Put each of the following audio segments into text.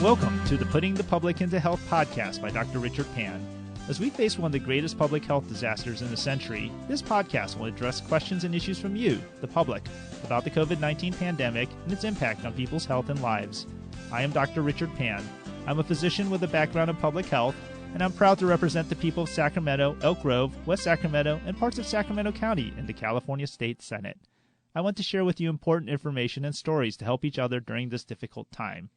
Welcome to the Putting the Public into Health podcast by Dr. Richard Pan. As we face one of the greatest public health disasters in the century, this podcast will address questions and issues from you, the public, about the COVID-19 pandemic and its impact on people's health and lives. I am Dr. Richard Pan. I'm a physician with a background in public health, and I'm proud to represent the people of Sacramento, Elk Grove, West Sacramento, and parts of Sacramento County in the California State Senate. I want to share with you important information and stories to help each other during this difficult time.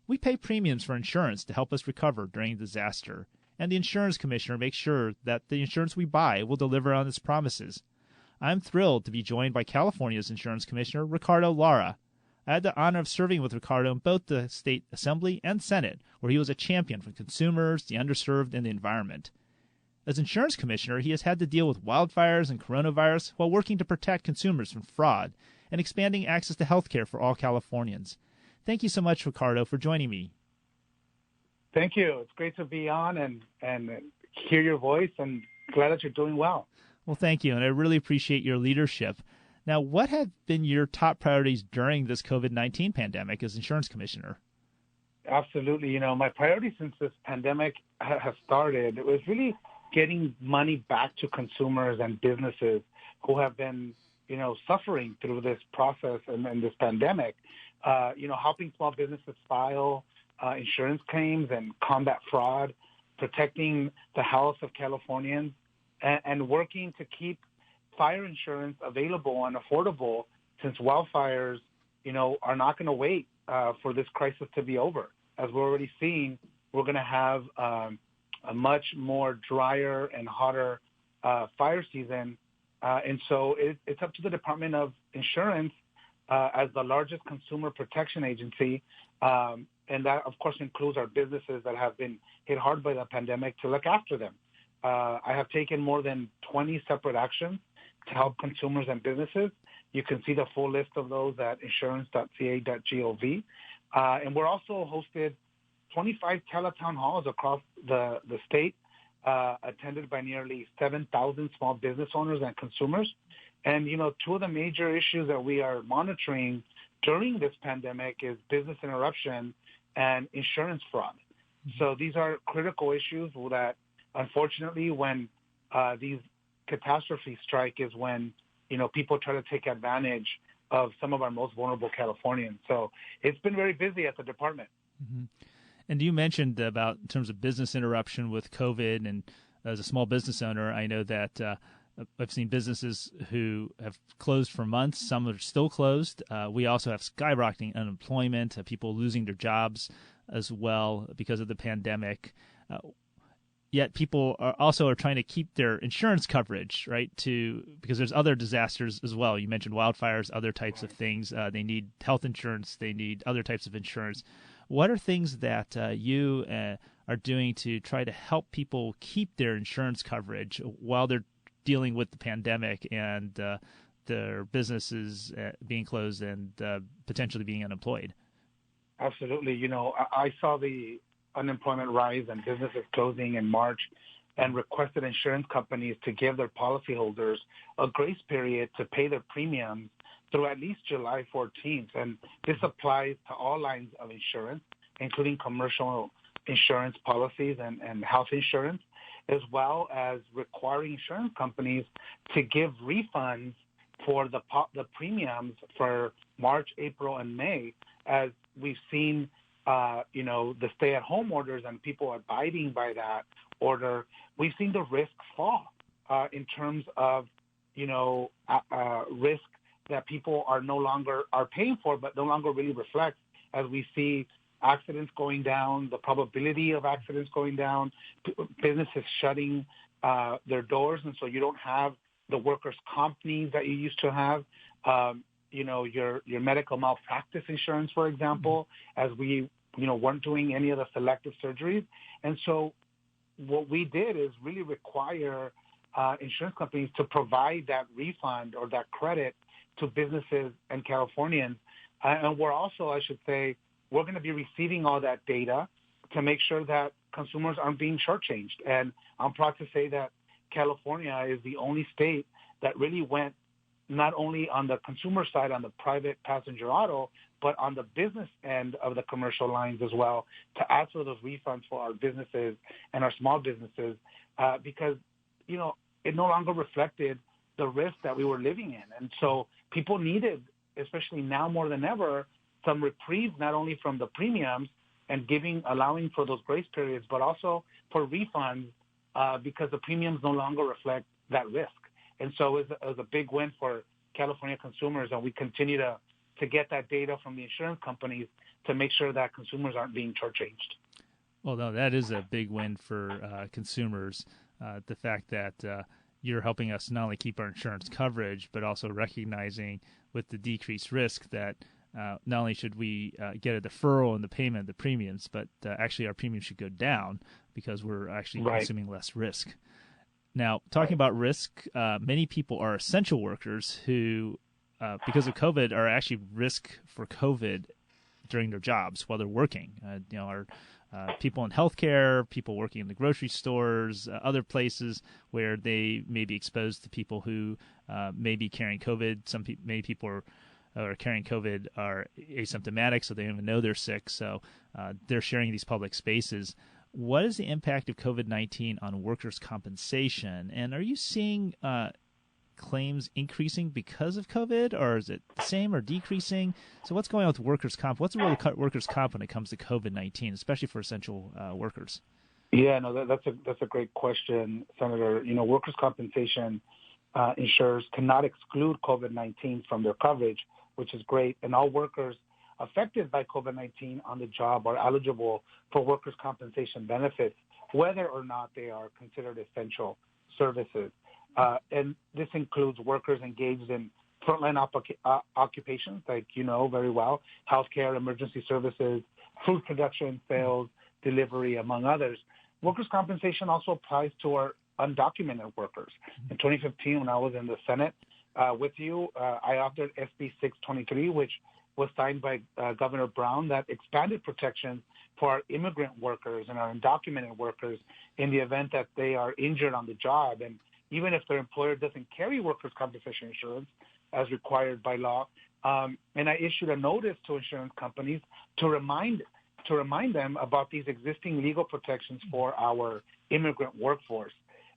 We pay premiums for insurance to help us recover during disaster, and the Insurance Commissioner makes sure that the insurance we buy will deliver on its promises. I'm thrilled to be joined by California's Insurance Commissioner Ricardo Lara. I had the honor of serving with Ricardo in both the State Assembly and Senate, where he was a champion for consumers, the underserved, and the environment. As Insurance Commissioner, he has had to deal with wildfires and coronavirus while working to protect consumers from fraud and expanding access to health care for all Californians. Thank you so much, Ricardo, for joining me. Thank you. It's great to be on and hear your voice, and glad that you're doing well. Well, thank you, and I really appreciate your leadership. Now, what have been your top priorities during this COVID-19 pandemic as Insurance Commissioner? Absolutely. You know, my priority since this pandemic has started, it was really getting money back to consumers and businesses who have been, suffering through this process and this pandemic. Helping small businesses file insurance claims and combat fraud, protecting the health of Californians, and working to keep fire insurance available and affordable, since wildfires, are not going to wait for this crisis to be over. As we're already seeing, we're going to have a much more drier and hotter fire season. And so it's up to the Department of Insurance as the largest consumer protection agency, and that, of course, includes our businesses that have been hit hard by the pandemic, to look after them. I have taken more than 20 separate actions to help consumers and businesses. You can see the full list of those at insurance.ca.gov. And we're also hosted 25 teletown halls across the state, attended by nearly 7,000 small business owners and consumers. And, two of the major issues that we are monitoring during this pandemic is business interruption and insurance fraud. So these are critical issues that, unfortunately, when these catastrophes strike is when, people try to take advantage of some of our most vulnerable Californians. So it's been very busy at the department. Mm-hmm. And you mentioned about in terms of business interruption with COVID, and as a small business owner, I know that I've seen businesses who have closed for months. Some are still closed. We also have skyrocketing unemployment, people losing their jobs as well because of the pandemic. Yet people are also trying to keep their insurance coverage, right? Because there's other disasters as well. You mentioned wildfires, other types of things. They need health insurance. They need other types of insurance. What are things that you are doing to try to help people keep their insurance coverage while they're dealing with the pandemic and their businesses being closed and potentially being unemployed? Absolutely. I saw the unemployment rise and businesses closing in March, and requested insurance companies to give their policyholders a grace period to pay their premiums through at least July 14th. And this applies to all lines of insurance, including commercial insurance policies and health insurance, as well as requiring insurance companies to give refunds for the premiums for March, April, and May, as we've seen, the stay-at-home orders and people abiding by that order. We've seen the risk fall in terms of, risk that people are no longer are paying for, but no longer really reflects, as we see accidents going down, the probability of accidents going down, businesses shutting their doors, and so you don't have the workers' comp needs that you used to have. Your medical malpractice insurance, for example, as we weren't doing any of the selective surgeries, and so what we did is really require insurance companies to provide that refund or that credit to businesses and Californians, and we're also, I should say, we're going to be receiving all that data to make sure that consumers aren't being shortchanged. And I'm proud to say that California is the only state that really went not only on the consumer side, on the private passenger auto, but on the business end of the commercial lines as well, to ask for those refunds for our businesses and our small businesses, because, it no longer reflected the risk that we were living in. And so people needed, especially now more than ever, some reprieve, not only from the premiums and allowing for those grace periods, but also for refunds, because the premiums no longer reflect that risk. And so it was a big win for California consumers, and we continue to get that data from the insurance companies to make sure that consumers aren't being shortchanged. Well, no, that is a big win for consumers. The fact that you're helping us not only keep our insurance coverage, but also recognizing with the decreased risk that not only should we get a deferral in the payment of the premiums, but actually our premiums should go down because we're actually consuming less risk. Now, talking about risk, many people are essential workers who, because of COVID, are actually risk for COVID during their jobs while they're working. Are people in healthcare, people working in the grocery stores, other places where they may be exposed to people who may be carrying COVID. Many people are carrying COVID are asymptomatic, so they don't even know they're sick. So they're sharing these public spaces. What is the impact of COVID-19 on workers' compensation? And are you seeing claims increasing because of COVID, or is it the same or decreasing? So what's going on with workers' comp? What's the role of workers' comp when it comes to COVID-19, especially for essential workers? Yeah, no, that's a great question, Senator. Workers' compensation insurers cannot exclude COVID-19 from their coverage, which is great. And all workers affected by COVID-19 on the job are eligible for workers' compensation benefits, whether or not they are considered essential services. And this includes workers engaged in frontline occupations, like you know very well, healthcare, emergency services, food production, sales, delivery, among others. Workers' compensation also applies to our undocumented workers. In 2015, when I was in the Senate with you, I authored SB 623, which was signed by Governor Brown, that expanded protections for our immigrant workers and our undocumented workers in the event that they are injured on the job. And even if their employer doesn't carry workers' compensation insurance as required by law, and I issued a notice to insurance companies to remind them about these existing legal protections for our immigrant workforce.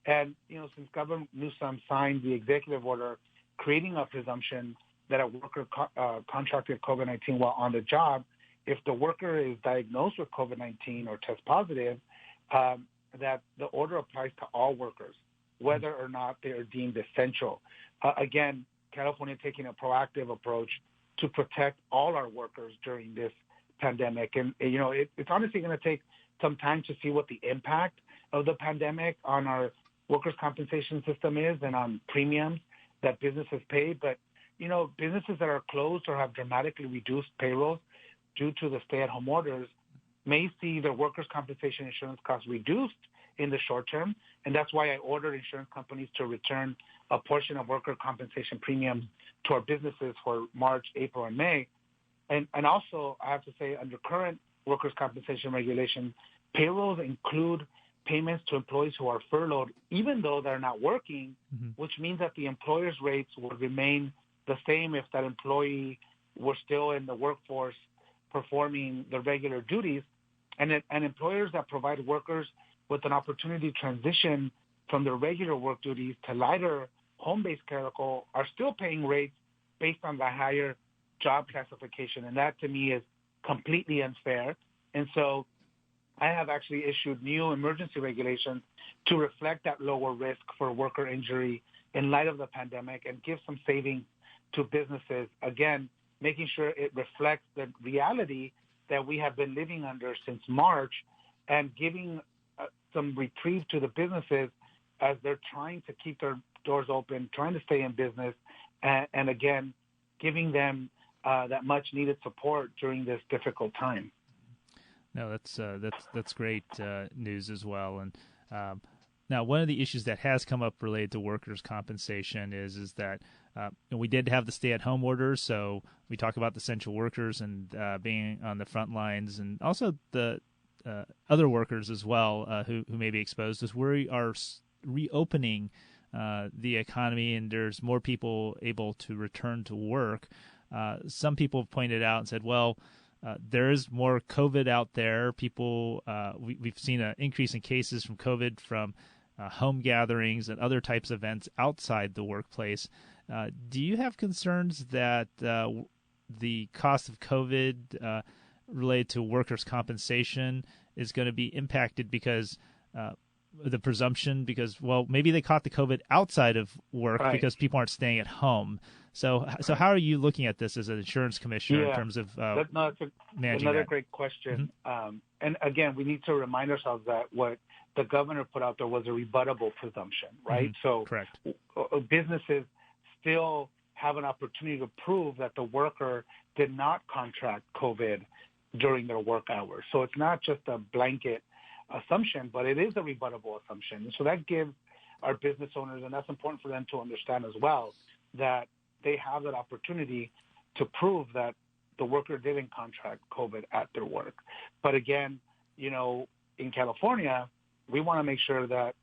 And, since Governor Newsom signed the executive order creating a presumption that a worker contracted COVID-19 while on the job, if the worker is diagnosed with COVID-19 or test positive, that the order applies to all workers, whether or not they are deemed essential. Again, California taking a proactive approach to protect all our workers during this pandemic. And, it's honestly going to take some time to see what the impact of the pandemic on our workers' compensation system is and on premiums that businesses pay. But, businesses that are closed or have dramatically reduced payrolls due to the stay-at-home orders may see their workers' compensation insurance costs reduced in the short term. And that's why I ordered insurance companies to return a portion of worker compensation premiums to our businesses for March, April, and May. And also, I have to say, under current workers' compensation regulation, payrolls include payments to employees who are furloughed, even though they're not working, which means that the employer's rates would remain the same if that employee were still in the workforce performing the regular duties. And employers that provide workers with an opportunity to transition from their regular work duties to lighter home-based clerical are still paying rates based on the higher job classification. And that, to me, is completely unfair. And so I have actually issued new emergency regulations to reflect that lower risk for worker injury in light of the pandemic and give some savings to businesses, again, making sure it reflects the reality that we have been living under since March and giving some reprieve to the businesses as they're trying to keep their doors open, trying to stay in business, and again, giving them that much needed support during this difficult time. No, that's great news as well. And now, one of the issues that has come up related to workers' compensation is that we did have the stay-at-home orders. So we talk about the essential workers and being on the front lines, and also the other workers as well who may be exposed. As we are reopening the economy and there's more people able to return to work, some people have pointed out and said, well, there is more COVID out there. People, we've seen an increase in cases from COVID from home gatherings and other types of events outside the workplace. Do you have concerns that the cost of COVID related to workers' compensation is going to be impacted because the presumption, because, well, maybe they caught the COVID outside of work because people aren't staying at home. So how are you looking at this as an insurance commissioner in terms of managing another that? great question. Mm-hmm. And again, we need to remind ourselves that what the governor put out there was a rebuttable presumption, right? Mm-hmm. So correct. Businesses still have an opportunity to prove that the worker did not contract COVID during their work hours. So it's not just a blanket assumption, but it is a rebuttable assumption. So that gives our business owners, and that's important for them to understand as well, that they have that opportunity to prove that the worker didn't contract COVID at their work. But again, in California, we want to make sure that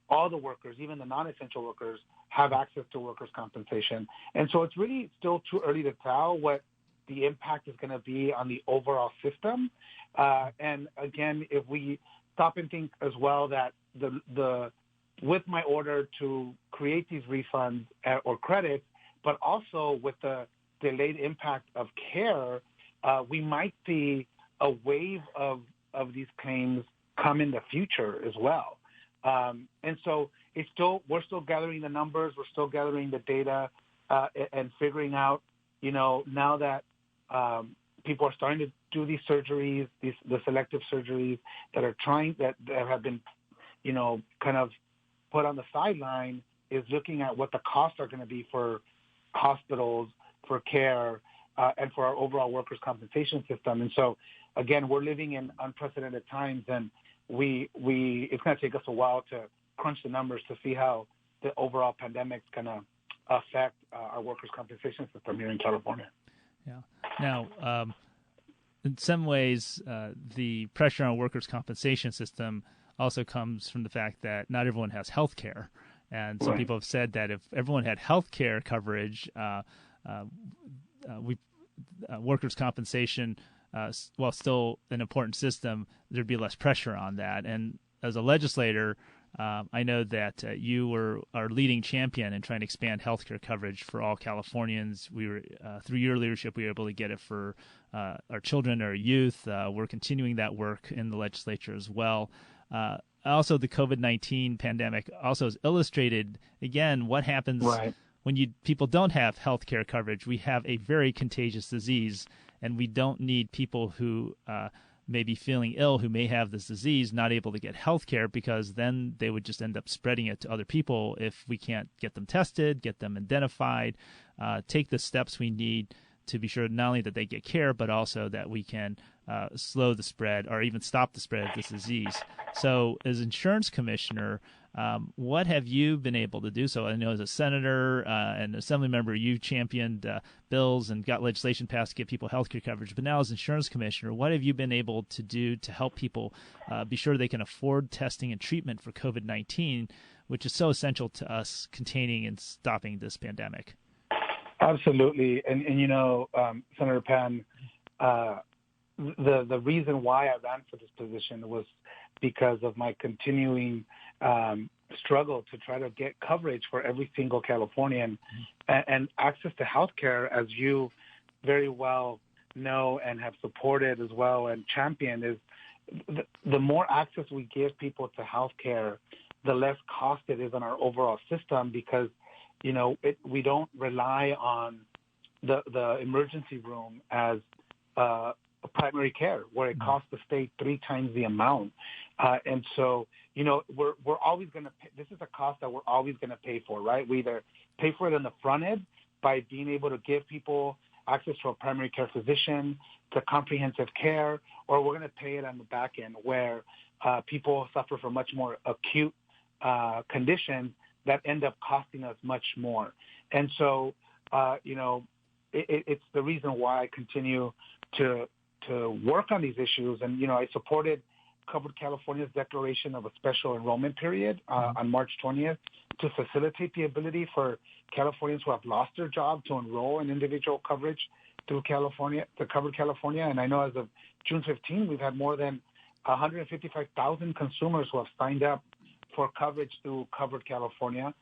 all the workers, even the non-essential workers, have access to workers' compensation. And so it's really still too early to tell what the impact is going to be on the overall system. And again, if we stop and think as well that the with my order to create these refunds or credits, but also with the delayed impact of care, we might see a wave of these claims come in the future as well. And so we're still gathering the numbers, we're still gathering the data, and figuring out, now that people are starting to do these surgeries, the selective surgeries that have been, kind of put on the sideline, is looking at what the costs are going to be for hospitals, for care, and for our overall workers' compensation system. And so, again, we're living in unprecedented times, and it's going to take us a while to crunch the numbers to see how the overall pandemic is going to affect our workers' compensation system here in California. Yeah. Now, in some ways, the pressure on workers' compensation system also comes from the fact that not everyone has health care. And some people have said that if everyone had health care coverage, workers' compensation, while still an important system, there'd be less pressure on that. And as a legislator, I know that you were our leading champion in trying to expand healthcare coverage for all Californians. We were through your leadership, we were able to get it for our children, our youth. We're continuing that work in the legislature as well. Also, the COVID-19 pandemic also has illustrated again what happens when people don't have healthcare coverage. We have a very contagious disease, and we don't need people who may be feeling ill, who may have this disease, not able to get health care, because then they would just end up spreading it to other people if we can't get them tested, get them identified, take the steps we need to be sure not only that they get care, but also that we can slow the spread or even stop the spread of this disease. So as insurance commissioner, what have you been able to do? So I know as a senator and assembly member, you championed bills and got legislation passed to give people health care coverage. But now as insurance commissioner, what have you been able to do to help people be sure they can afford testing and treatment for COVID-19, which is so essential to us containing and stopping this pandemic? Absolutely. And Senator Pan, the reason why I ran for this position was because of my continuing struggle to try to get coverage for every single Californian, and access to health care, as you very well know and have supported as well and championed, is the more access we give people to health care, the less cost it is on our overall system, because we don't rely on the emergency room as primary care, where it costs the state 3 times the amount. And so, we're always going to pay. This is a cost that we're always going to pay for, right? We either pay for it on the front end by being able to give people access to a primary care physician, to comprehensive care, or we're going to pay it on the back end where people suffer from much more acute conditions that end up costing us much more. And so, it's the reason why I continue to work on these issues. And, I supported Covered California's declaration of a special enrollment period on March 20th to facilitate the ability for Californians who have lost their job to enroll in individual coverage through California, to Covered California. And I know as of June 15, we've had more than 155,000 consumers who have signed up for coverage through Covered California.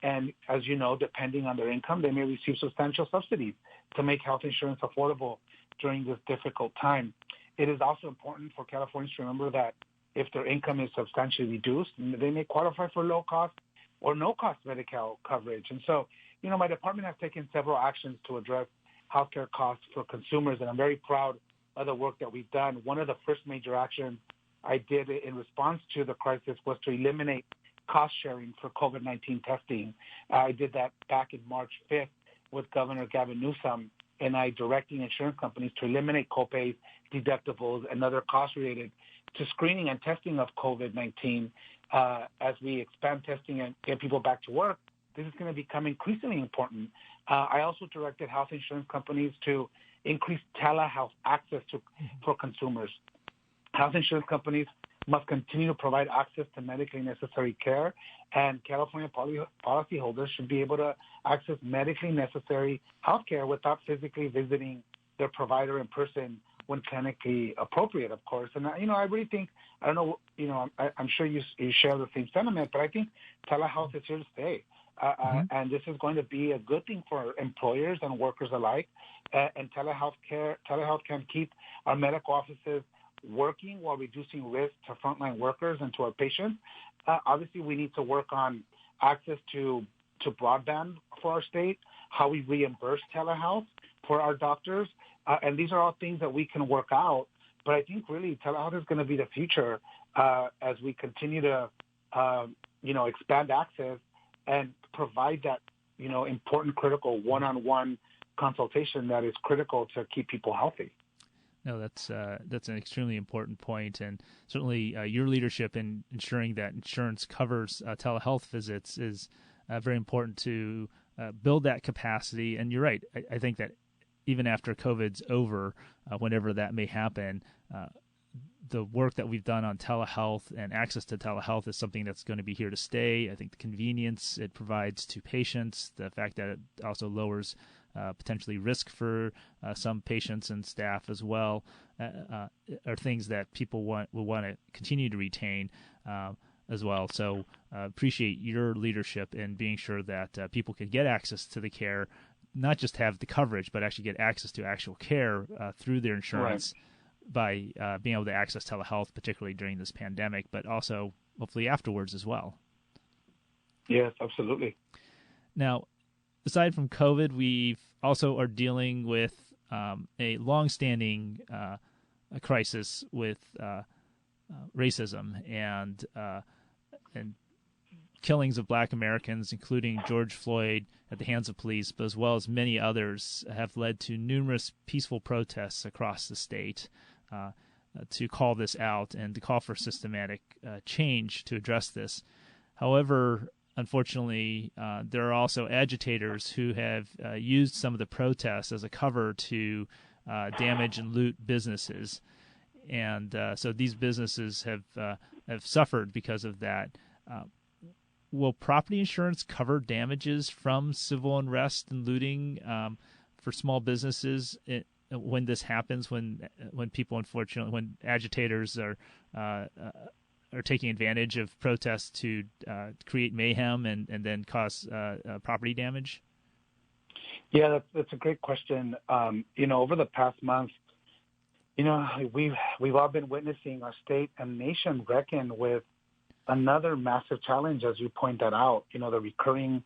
And as you know, depending on their income, they may receive substantial subsidies to make health insurance affordable during this difficult time. It is also important for Californians to remember that if their income is substantially reduced, they may qualify for low-cost or no-cost Medi-Cal coverage. And so, my department has taken several actions to address healthcare costs for consumers, and I'm very proud of the work that we've done. One of the first major actions I did in response to the crisis was to eliminate cost sharing for COVID-19 testing. I did that back in March 5th with Governor Gavin Newsom, and I directing insurance companies to eliminate copays, deductibles, and other costs related to screening and testing of COVID-19. As we expand testing and get people back to work, this is going to become increasingly important. I also directed health insurance companies to increase telehealth access for consumers. Health insurance companies must continue to provide access to medically necessary care, and California policyholders should be able to access medically necessary health care without physically visiting their provider in person when clinically appropriate, of course. And, I really think, I don't know, I'm sure you share the same sentiment, but I think telehealth is here to stay. And this is going to be a good thing for employers and workers alike. And telehealth can keep our medical offices working while reducing risk to frontline workers and to our patients. Obviously, we need to work on access to broadband for our state, how we reimburse telehealth for our doctors. And these are all things that we can work out. But I think really telehealth is going to be the future as we continue to, expand access and provide that, important, critical one-on-one consultation that is critical to keep people healthy. No, that's an extremely important point, and certainly your leadership in ensuring that insurance covers telehealth visits is very important to build that capacity. And you're right. I think that even after COVID's over, whenever that may happen, the work that we've done on telehealth and access to telehealth is something that's going to be here to stay. I think the convenience it provides to patients, the fact that it also lowers potentially risk for some patients and staff as well, are things that people will want to continue to retain as well. So appreciate your leadership in being sure that people can get access to the care, not just have the coverage, but actually get access to actual care through their insurance. Right. By being able to access telehealth, particularly during this pandemic, but also hopefully afterwards as well. Yes, absolutely. Now, aside from COVID, we also are dealing with a longstanding crisis with racism and killings of Black Americans, including George Floyd at the hands of police, but as well as many others, have led to numerous peaceful protests across the state to call this out and to call for systematic change to address this. However, unfortunately, there are also agitators who have used some of the protests as a cover to damage and loot businesses, and so these businesses have suffered because of that. Will property insurance cover damages from civil unrest and looting for small businesses when this happens? When people, unfortunately, when agitators are taking advantage of protests to create mayhem and then cause property damage? Yeah, that's a great question. Over the past month, we've all been witnessing our state and nation reckon with another massive challenge, as you point that out. The recurring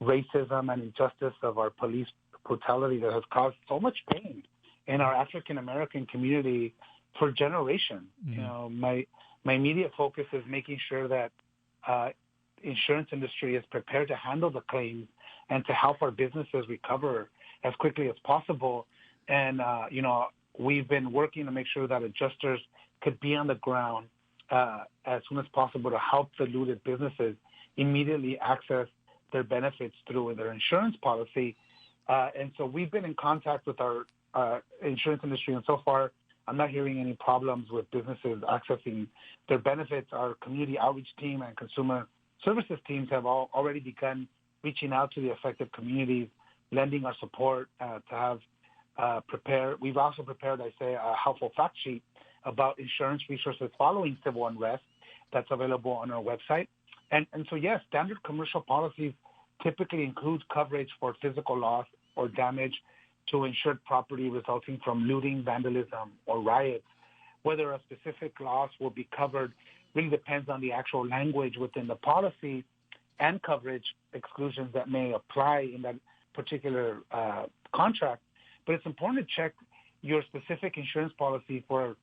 racism and injustice of our police brutality that has caused so much pain in our African American community for generations. Mm-hmm. My immediate focus is making sure that insurance industry is prepared to handle the claims and to help our businesses recover as quickly as possible. And we've been working to make sure that adjusters could be on the ground as soon as possible to help the looted businesses immediately access their benefits through their insurance policy. And so we've been in contact with our insurance industry, and so far I'm not hearing any problems with businesses accessing their benefits. Our community outreach team and consumer services teams have already begun reaching out to the affected communities, lending our support to have prepared. We've also prepared, a helpful fact sheet about insurance resources following civil unrest that's available on our website. And so, yes, standard commercial policies typically include coverage for physical loss or damage to insured property resulting from looting, vandalism, or riots. Whether a specific loss will be covered really depends on the actual language within the policy and coverage exclusions that may apply in that particular contract. But it's important to check your specific insurance policy for,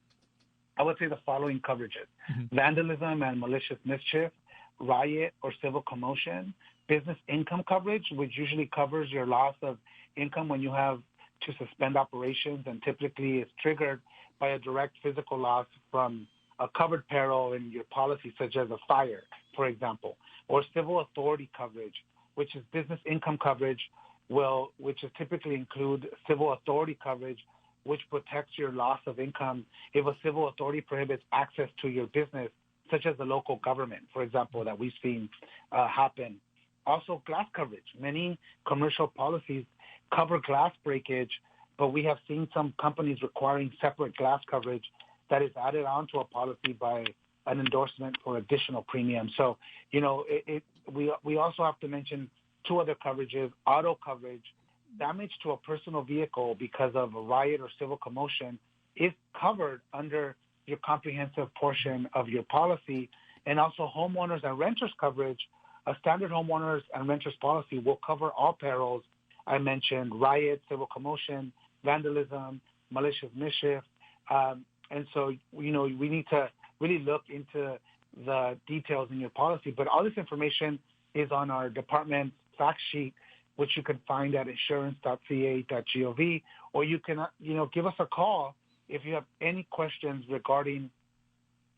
I would say, the following coverages: vandalism and malicious mischief, riot or civil commotion, business income coverage, which usually covers your loss of income when you have to suspend operations, and typically is triggered by a direct physical loss from a covered peril in your policy, such as a fire, for example, or civil authority coverage, which is business income coverage, which is typically include civil authority coverage, which protects your loss of income if a civil authority prohibits access to your business, such as the local government, for example, that we've seen happen. Also, glass coverage. Many commercial policies cover glass breakage, but we have seen some companies requiring separate glass coverage that is added onto a policy by an endorsement for additional premium. So, we also have to mention two other coverages: auto coverage. Damage to a personal vehicle because of a riot or civil commotion is covered under your comprehensive portion of your policy. And also homeowners and renters coverage. A standard homeowners and renters policy will cover all perils I mentioned: riot, civil commotion, vandalism, malicious mischief. And so, we need to really look into the details in your policy. But all this information is on our department fact sheet, which you can find at insurance.ca.gov, or you can, give us a call if you have any questions regarding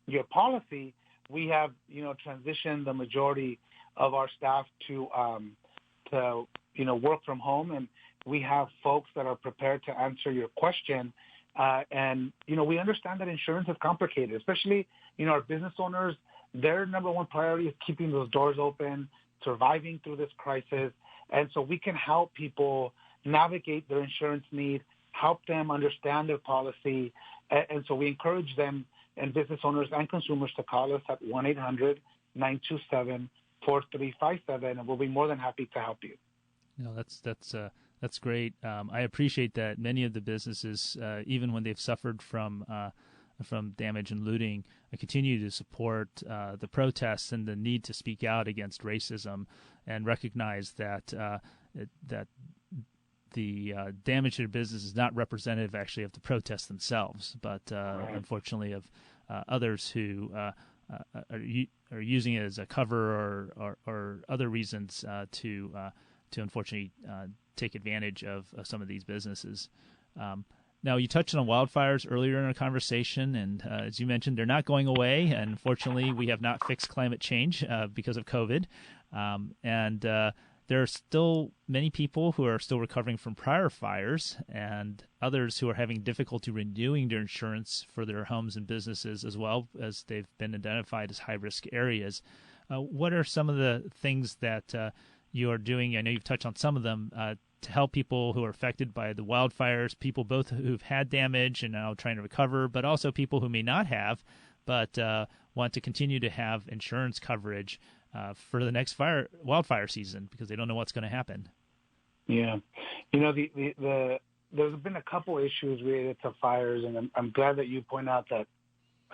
your policy. We have, transitioned the majority of our staff to work from home, and we have folks that are prepared to answer your question. And we understand that insurance is complicated, especially, our business owners. Their number one priority is keeping those doors open, surviving through this crisis. And so we can help people navigate their insurance needs, help them understand their policy. And so we encourage them, and business owners and consumers, to call us at 1-800-927-4357, and we'll be more than happy to help you. No, that's great. I appreciate that many of the businesses, even when they've suffered from damage and looting, continue to support the protests and the need to speak out against racism, and recognize that that the damage to their business is not representative actually of the protests themselves, but unfortunately of others who are using it as a cover or other reasons to unfortunately take advantage of some of these businesses. Now, you touched on wildfires earlier in our conversation, and as you mentioned, they're not going away. And unfortunately, we have not fixed climate change because of COVID. And there are still many people who are still recovering from prior fires, and others who are having difficulty renewing their insurance for their homes and businesses, as well as they've been identified as high-risk areas. What are some of the things that you are doing? I know you've touched on some of them, to help people who are affected by the wildfires, people both who've had damage and now trying to recover, but also people who may not have, but want to continue to have insurance coverage for the next wildfire season because they don't know what's going to happen. Yeah. There's been a couple issues related to fires, and I'm glad that you point out that,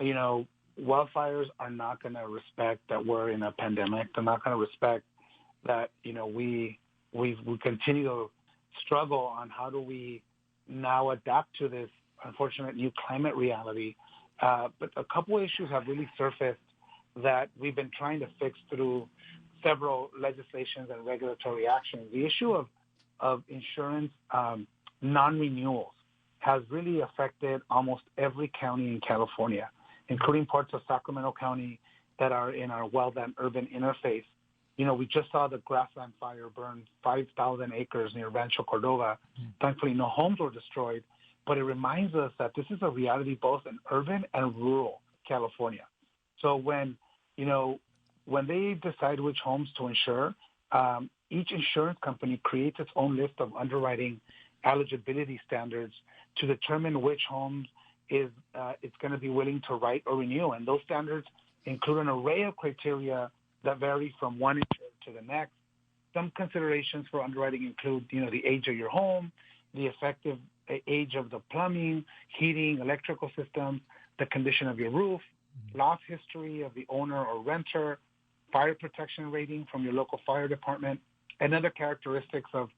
wildfires are not going to respect that we're in a pandemic. They're not going to respect that, we continue to struggle on how do we now adapt to this unfortunate new climate reality. But a couple of issues have really surfaced that we've been trying to fix through several legislations and regulatory actions. The issue of insurance non-renewals has really affected almost every county in California, including parts of Sacramento County that are in our wildland urban interface. We just saw the grassland fire burn 5,000 acres near Rancho Cordova. Thankfully, no homes were destroyed, but it reminds us that this is a reality both in urban and rural California. So when they decide which homes to insure, each insurance company creates its own list of underwriting eligibility standards to determine which homes it's going to be willing to write or renew. And those standards include an array of criteria that vary from one insurer to the next. Some considerations for underwriting include, the age of your home, the effective age of the plumbing, heating, electrical systems, the condition of your roof, loss history of the owner or renter, fire protection rating from your local fire department, and other characteristics of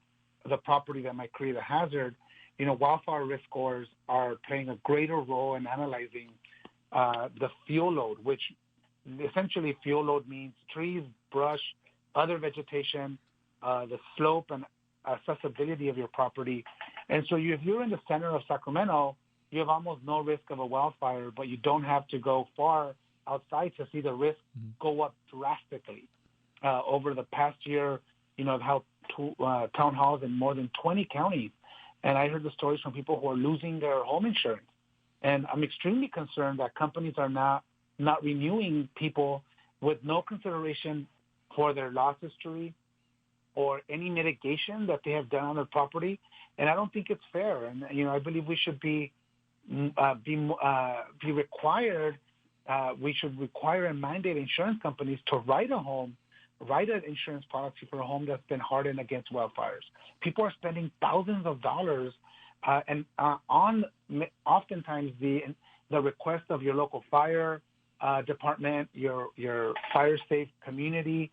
the property that might create a hazard. Wildfire risk scores are playing a greater role in analyzing the fuel load, which essentially fuel load means trees, brush, other vegetation, the slope and accessibility of your property. And so if you're in the center of Sacramento, you have almost no risk of a wildfire, but you don't have to go far outside to see the risk go up drastically. Over the past year, I've held town halls in more than 20 counties, and I heard the stories from people who are losing their home insurance. And I'm extremely concerned that companies are not renewing people with no consideration for their loss history or any mitigation that they have done on their property. And I don't think it's fair. And, I believe we should be required, we should require and mandate insurance companies to write an insurance policy for a home that's been hardened against wildfires. People are spending thousands of dollars and on oftentimes the request of your local fire department, your fire safe community,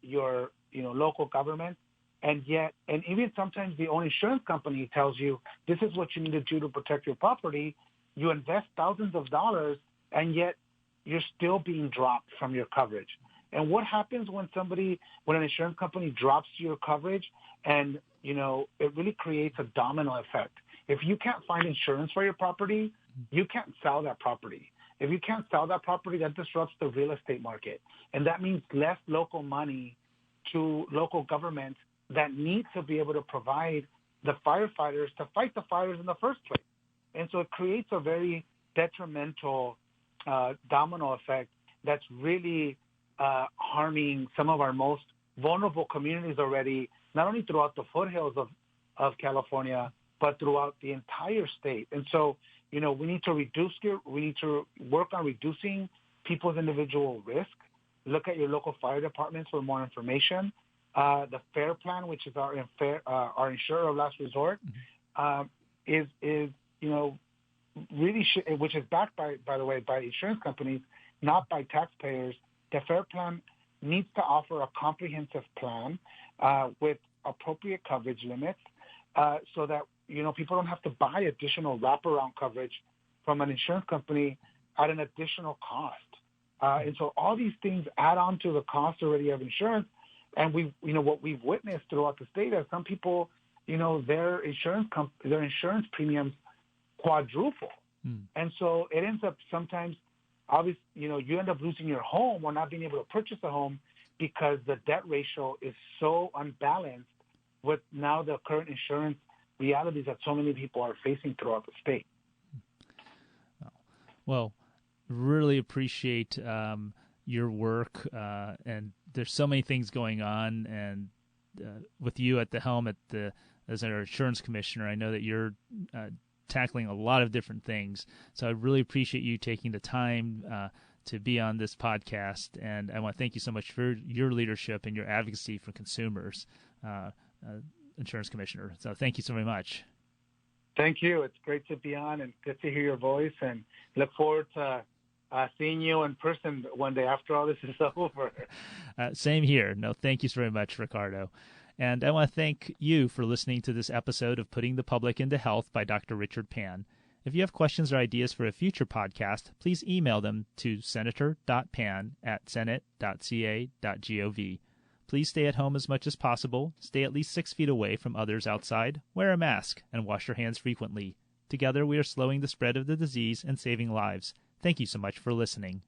your local government, and even sometimes the own insurance company tells you this is what you need to do to protect your property. You invest thousands of dollars, and yet you're still being dropped from your coverage. And what happens when an insurance company drops your coverage? And it really creates a domino effect. If you can't find insurance for your property, you can't sell that property. If you can't sell that property, that disrupts the real estate market. And that means less local money to local governments that need to be able to provide the firefighters to fight the fires in the first place. And so it creates a very detrimental domino effect that's really harming some of our most vulnerable communities already, not only throughout the foothills of California, but throughout the entire state. And so, we need to work on reducing people's individual risk. Look at your local fire departments for more information. The FAIR plan, which is our insurer of last resort, is really which is backed by the way, by insurance companies, not by taxpayers. The FAIR plan needs to offer a comprehensive plan with appropriate coverage limits, so that people don't have to buy additional wraparound coverage from an insurance company at an additional cost. And so all these things add on to the cost already of insurance. And what we've witnessed throughout the state is some people, their insurance premiums quadruple. And so it ends up sometimes, obviously, you end up losing your home or not being able to purchase a home because the debt ratio is so unbalanced with now the current insurance realities that so many people are facing throughout the state. Well, really appreciate your work, and there's so many things going on, and with you at the helm as our insurance commissioner, I know that you're tackling a lot of different things. So I really appreciate you taking the time to be on this podcast, and I want to thank you so much for your leadership and your advocacy for consumers, insurance commissioner. So thank you so very much. Thank you. It's great to be on and good to hear your voice, and look forward to seeing you in person one day after all this is over. Same here. No, thank you so very much, Ricardo. And I want to thank you for listening to this episode of Putting the Public into Health by Dr. Richard Pan. If you have questions or ideas for a future podcast, please email them to senator.pan@senate.ca.gov. Please stay at home as much as possible, stay at least 6 feet away from others outside, wear a mask, and wash your hands frequently. Together, we are slowing the spread of the disease and saving lives. Thank you so much for listening.